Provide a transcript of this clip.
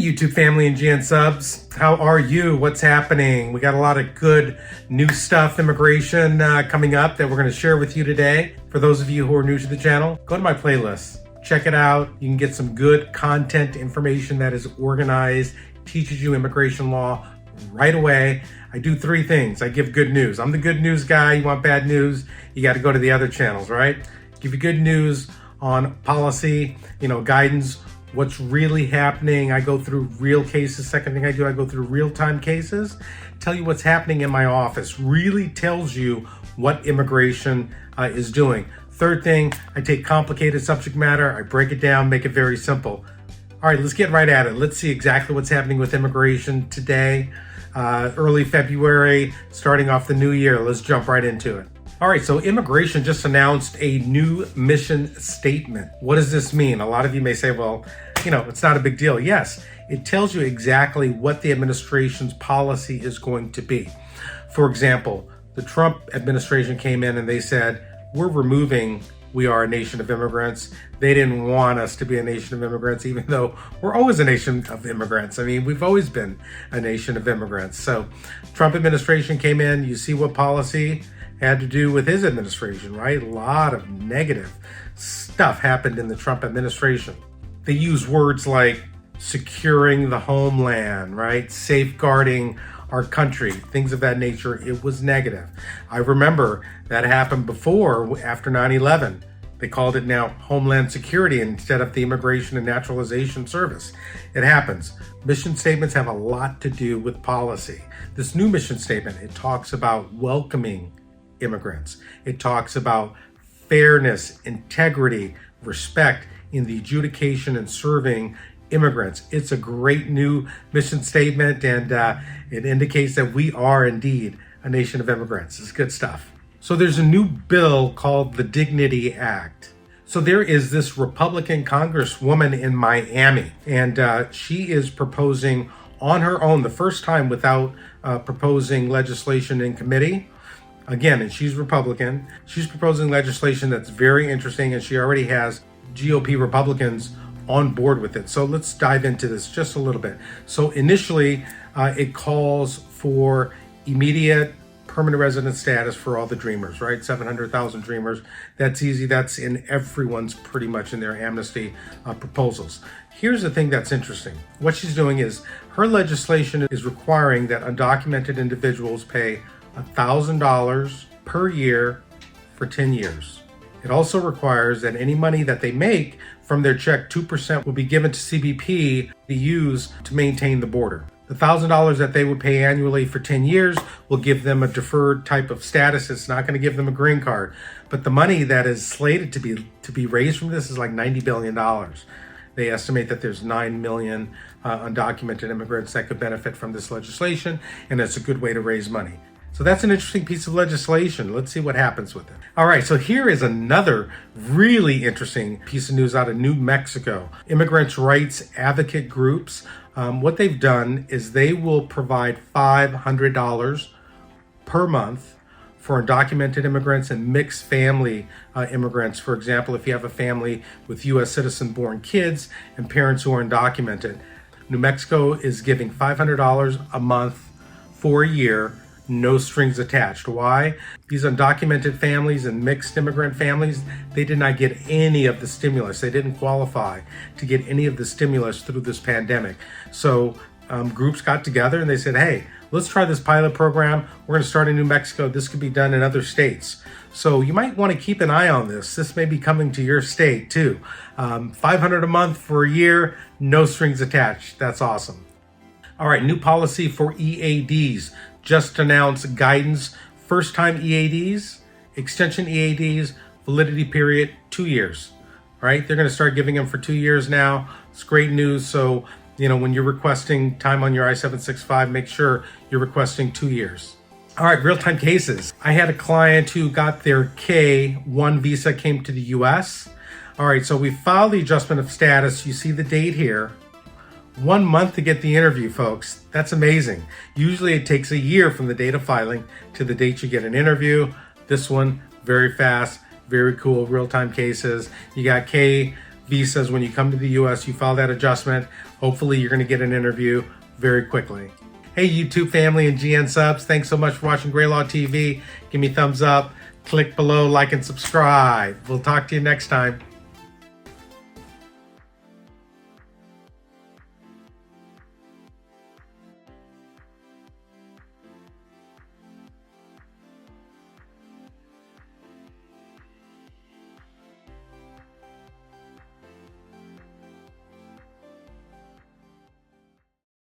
YouTube family and GN subs, how are you? What's happening? We got a lot of good new stuff, immigration coming up that we're going to share with you today. For those of you who are new to the channel, go to my playlist, check it out. You can get some good content, information that is organized, teaches you immigration law right away. I do three things. I give good news. I'm the good news guy. You want bad news, you got to go to the other channels, right? Give you good news on policy, guidance, what's really happening. I go through real cases. Second thing I do, I go through real-time cases, tell you what's happening in my office, really tells you what immigration is doing. Third thing, I take complicated subject matter, I break it down, make it very simple. All right, let's get right at it. Let's see exactly what's happening with immigration today, early February, starting off the new year. Let's jump right into it. All right, so immigration just announced a new mission statement. What does this mean? A lot of you may say, well, it's not a big deal. Yes, it tells you exactly what the administration's policy is going to be. For example, the Trump administration came in and they said, we are a nation of immigrants. They didn't want us to be a nation of immigrants, even though we're always a nation of immigrants. I mean, we've always been a nation of immigrants. So Trump administration came in, you see what policy had to do with his administration, right? A lot of negative stuff happened in the Trump administration. They use words like securing the homeland, right? Safeguarding our country, things of that nature. It was negative. I remember that happened before, after 9/11. They called it now Homeland Security instead of the Immigration and Naturalization Service. It happens. Mission statements have a lot to do with policy. This new mission statement, it talks about welcoming immigrants. It talks about fairness, integrity, respect in the adjudication and serving immigrants. It's a great new mission statement, and it indicates that we are indeed a nation of immigrants. It's good stuff. So there's a new bill called the Dignity Act. So there is this Republican congresswoman in Miami, and she is proposing on her own, the first time without proposing legislation in committee. Again, and she's Republican. She's proposing legislation that's very interesting, and she already has GOP Republicans on board with it. So let's dive into this just a little bit. So initially, it calls for immediate permanent resident status for all the dreamers, right? 700,000 dreamers. That's easy. That's in everyone's pretty much in their amnesty proposals. Here's the thing that's interesting. What she's doing is her legislation is requiring that undocumented individuals pay $1,000 per year for 10 years. It also requires that any money that they make from their check, 2% will be given to CBP to use to maintain the border. The $1,000 that they would pay annually for 10 years will give them a deferred type of status. It's not going to give them a green card. But the money that is slated to be raised from this is like $90 billion. They estimate that there's 9 million undocumented immigrants that could benefit from this legislation, and it's a good way to raise money. So that's an interesting piece of legislation. Let's see what happens with it. All right, so here is another really interesting piece of news out of New Mexico. Immigrants' rights advocate groups, what they've done is they will provide $500 per month for undocumented immigrants and mixed family immigrants. For example, if you have a family with U.S. citizen-born kids and parents who are undocumented, New Mexico is giving $500 a month for a year, no strings attached. Why? These undocumented families and mixed immigrant families, they did not get any of the stimulus. They didn't qualify to get any of the stimulus through this pandemic. So groups got together and they said, hey, let's try this pilot program. We're going to start in New Mexico. This could be done in other states. So you might want to keep an eye on this. This may be coming to your state too. $500 a month for a year, no strings attached. That's awesome. All right, new policy for EADs. Just announced guidance. First time EADs, extension EADs, validity period, 2 years. All right, they're going to start giving them for 2 years now. It's great news. So, when you're requesting time on your I-765, make sure you're requesting 2 years. All right, real-time cases. I had a client who got their K-1 visa, came to the U.S. All right, so we filed the adjustment of status. You see the date here. 1 month to get the interview, folks. That's amazing. Usually it takes a year from the date of filing to the date you get an interview. This one, very fast, very cool, real-time cases. You got K visas when you come to the US. You file that adjustment. Hopefully you're going to get an interview very quickly. Hey, YouTube family and GN subs, thanks so much for watching GrayLaw TV. Give me a thumbs up, click below, like and subscribe. We'll talk to you next time.